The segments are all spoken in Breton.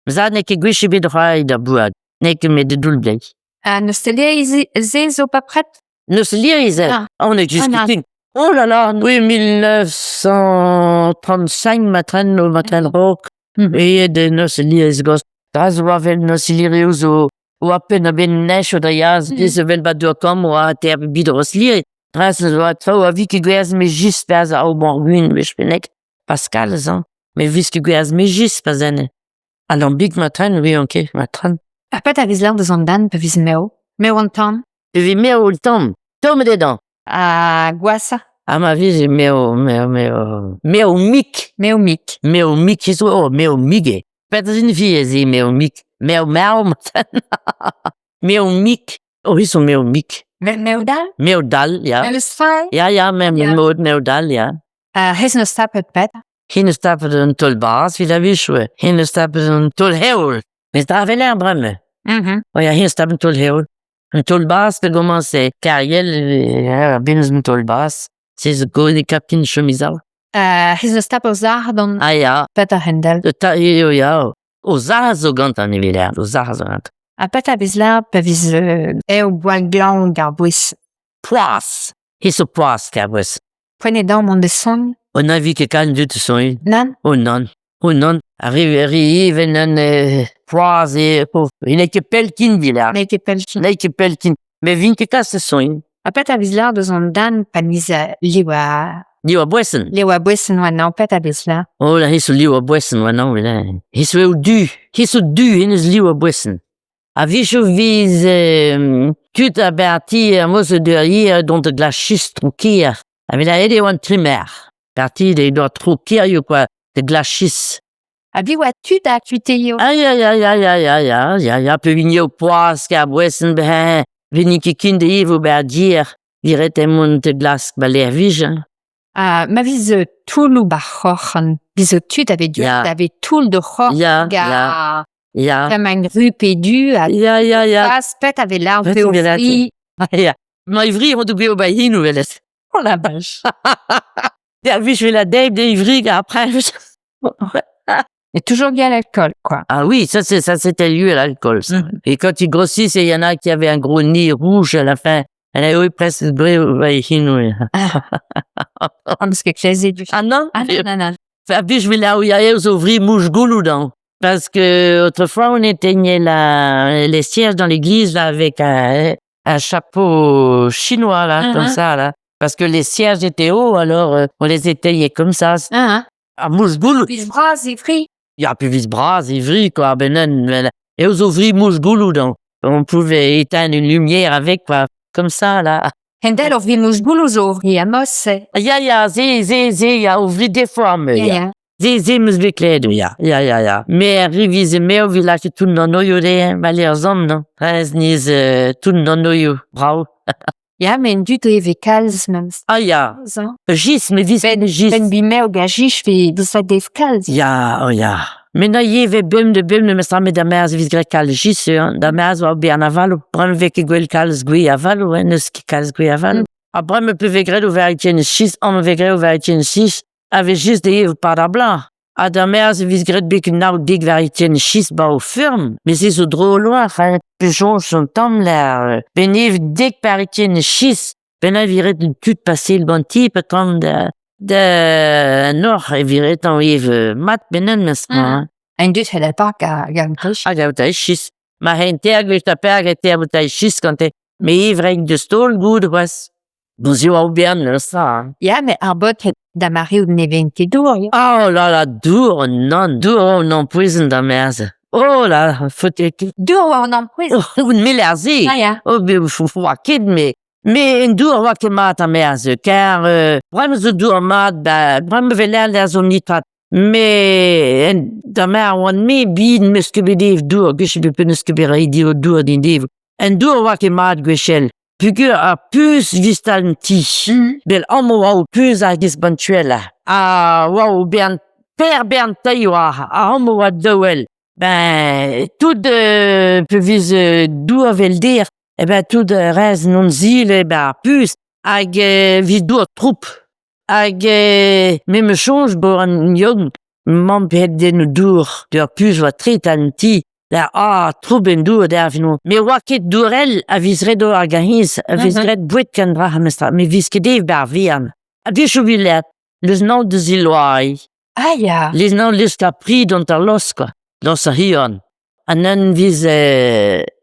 Za nek e gwech bet roi da bouad. Nek met de doul blei. Neus te lia ze zo pa pret? Neus lir izel. Ah. On est discuté. Oh là là, oui, 1935 matren o matren rock. E de neus lir iz gost. Draz wavel neus lir eus o a pen a ben nech o da yaz. Des vel ba dur kom o a ter bid ros lir. Draz o a trao a vi ki gwez me jist pez a o morgun vech penek. Pascal zan. Me vis ki gwez me jist pez ene. Alors big matren, oui, ok, matren. Pet a viz lar deus an dan pe viz meo. Meo an tam. E vi meo o l'tom. Tom dedan. Gwasa. A ma viz e meo mik. Meo mik. Meo mik, meo mige. Pet zin vi e zi meo mik. Meo matren. Meo mik. O hiso meo mik. Meo dal? Meo dal, ja. Eus fai? Ja, meo dal, ja. Hez neus tapet pet? Hin eus tapet un tol bas, vid a vichwe. Hin eus tapet un tol heol. Mais da vel er bremme. O ja, hin eus tapet un tol heol. Un tol bas pe goman se kariel, binz un tol bas. Se zo go de kapkin chemizal. Hez neus tapet zar don Ah ja. pet a hendel. Ja. O zar zo gant an eviler. O zar zo gant. Pet a viz lar pe viz eo boal glan gar bouis. Poas. Hiso poas kabwes. Poene dan mont de son? O na vi ke kalm dut son. Nan? O non. Arrive nan poas e... Ine ke pelkin viler. Ne ke pelkin. Ne ke pelkin. Me vin ke kas se son. Pet a viz lar deus an dan pa miz liwa... Liwa bwesen. Liwa bouisen oa nan pet a viz lar. Oh la hiso liwa bwesen wanan wila. Hiso eo du. Hiso du ines liwa bwesen. A vichou viz tut a berti a moz de hier dont de glas schist troukir. A vila ede oan trimer. Berti de doa troukir yo quoi de glas schist. A vi oa tud a kuite yo. Ja, pe vin yo poas ka bwesen ben. Vini ki kin de ivo berdir. Viret emon de glas baler vij. Ma viz toul ba c'hoc'han. Viz tud ave du. Ave toul de c'hoc'h. Ja. Tam an gru pe du. Ja. Pas pet ave lar pe o fri. Ja. Ma ivri on dougwe o ba hin ou velet. Oh la vache. Ja, vi je vais la deib de ivri après. Et toujours bien l'alcool, quoi. Ah oui, ça c'était lieu à l'alcool. Et quand ils grossissent, il y en a qui avaient un gros nez rouge à la fin. Elle a eu presque le bruit au ba hin. Parce que clésé du. Ah non? Non. Puis je vais là où il y a aux ouvriers mouche goulou dans. Parce que autrefois on éteignait les cierges dans l'église là avec un chapeau chinois là, comme ça là. Parce que les cierges étaient hauts, alors on les éteignait comme ça. Ah, mouche goulou. Vis bras ivri. Il y a plus vis bras, ivri quoi, benen. Et aux ouvriers mouche goulou dans. On pouvait éteindre une lumière avec quoi, comme ça là. Hendel or vi mouch goulou zo ovri amos. Ja, ze, ouvri des fois me. Ze mus bekledu, ja. Me rivize me o village tout non oyo de, maler zom, non? Rez niz tout non oyo, bravo. Ja, men du dreve kalz mem. Ah ja, Zan. gis, me vis gis. Ben bi me o gajich ve dus a dev kalz. Ja. Men na ye ve bum de me same da merz vis grek kalz gis, da merz wa be an avalo, bram veke gwell kalz gwe avalo, neus ki kalz gwe avalo. A bram pe vegred o veritien 6, an vegred o veritien 6, ave gis de yev par da blan. A da merz vis gred bek naout dig veritien 6 ba o firm, me se zo dro loa, pe jonge son tam l'air. Ben yev dig veritien 6, ben a viret un tut passe le bon type comme de nor e viret an yev mat benen mestra. En dut hel pa ga mtech. Ah, ga boutai 6. Ma henter gwech ta per gete a boutai 6 kante. Me yev reg de stol goud was. Bonzio a oubern le sa. Ja, me ar bot da mari ou neven ket dour, ja. Oh la, dour non poezen da merz. Oh la, fote ket. Dour oa an pouez. Ou melerzi. Ja. Oh, be oa ket me. Me en dour oa ket mat a merz. Car, brem zo dour mat, brem veler der zo nitrat. Me, da mer oan me bid meus ket bedev dour. Gwech be peus ket berei dio dour din dev. En dour oa ket mat gwechel. Pugur a pus vistal n ti. Bel amo a pus a gis bantuela. A wow bern taï a amo a dowel. Ben, tout pe viz dou a vel der. Tout rez non zil pus. Hag viz dou a troup. Hag me change bo an yog. man het den dur, der pus war tretanti, der truben dur der vino. Me waket durel a visred o agahis, a visred bouet kan dra hamestra, me viskedev bar vian. A vi chouvilet, leus nau de ziloai, Ah ja. leus nau leus ka pri dont ar los, quoi, los a hion. An an viz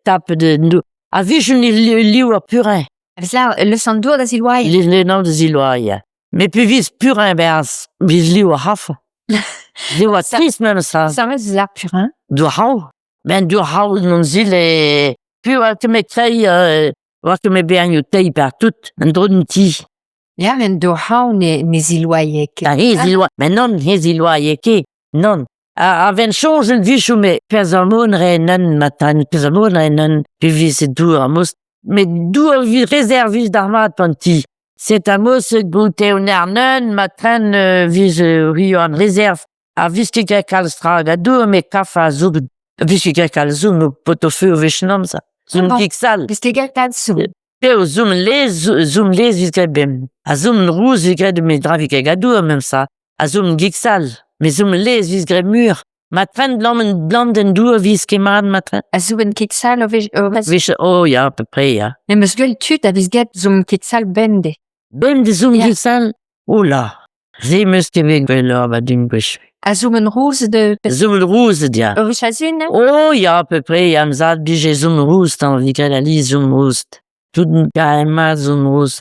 tape de ndu. A vi joun liou a purin, Le sandour da zilwai. leus nau de ziloai, ja. Me pu viz purin beaz, viz liou a hafa. Liou a tris mem sa. Ça va zar purin. Du hau. Ben du hau non zil e... Pu war ke me krei, war ke me bean yo tei per tout, an dron ti. Ja, men do hau ne zilwai eke. Ah, zilwa. Men non, zilwa yeke. Non. A ven change en vichou me pezamon re nan matan, pezamon re nan, pi vis e dour a mos. Me dour vi rezervis d'armat panti. C'est a mos goute un ar nan, matran vis rio an rezerv. A vis ke grek al strag, a dour me kaf a zoub. A vis ke grek al zoub, no potofeu o vechnam sa. Zoom bon. giksal. Bis te gert sou. Pe o zoom les vis gret bem. A zoom rouz vis gret me dra vi gret gadour mem sa. A zoom giksal. Me zoom les vis gret mur. Matren blanc den dour vis kemat matren. A zouben kiksal o vez... Vich, oh ya, à peu près, ya. Me meus gwell tut a viz get zoom kiksal bende. Ben de zoom Ja. giksal. Oh la. Ze meus ke veg gwell ba dim gwech. A zoomen rouz de... Zoom rouz dia. O vez a zun, ne? Oh ya, à peu près, ya mzad bije zoom rouz tan vi gret ali zoom rouz. Tout kaema zoom rouz.